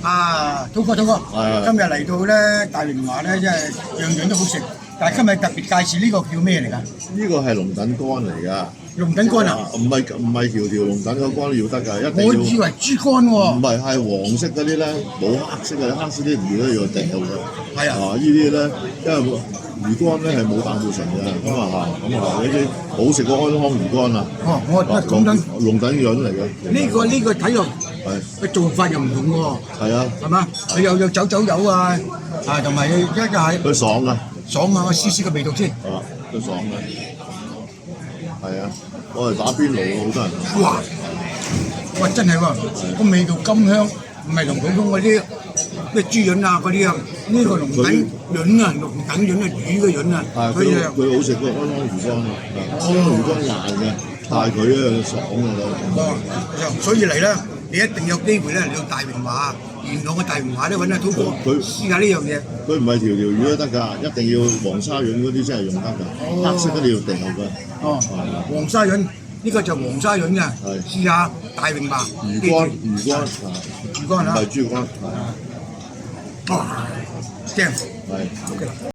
啊，滔哥，今日嚟到咧大榮華咧，真係樣樣都好食。但係今日特別介紹呢個叫咩嚟㗎？呢個係龍躉乾嚟㗎。龍躉乾啊？唔係條龍躉個乾要得㗎，一定要。我以為豬肝喎。唔係，係黃色嗰啲咧，冇黑色嘅，黑色啲魚咧要掉㗎。係啊。呢啲咧，因為魚乾咧係冇膽固醇㗎，呢啲好食過安康魚乾啊。哦，我講緊龍躉潤嚟嘅。呢個睇落係佢做法又唔同喎。係啊。係嘛？佢有走油啊，同埋一個係佢爽㗎。爽啊！我試試個味道先。都爽嘅。係啊，我哋打邊爐好多人。哇！真係喎，個味道咁香，唔係同普通嗰啲咩豬潤啊嗰啲啊，呢個龍躉潤啊，龍躉潤啊，魚嘅潤啊，佢好食過安康魚乾啊，安康魚乾爛嘅，但係佢咧爽嘅都。所以嚟咧，你一定有機會咧嚟到大榮華，元朗嘅大榮華咧揾阿滔哥試下呢樣嘢。佢唔係條魚都得㗎，一定要黃沙潤嗰啲先係用得㗎，黑色嗰啲要掉㗎。哦，黃沙潤呢個就黃沙潤嘅，試下大榮華魚乾啊，唔係豬肝。正。係。OK。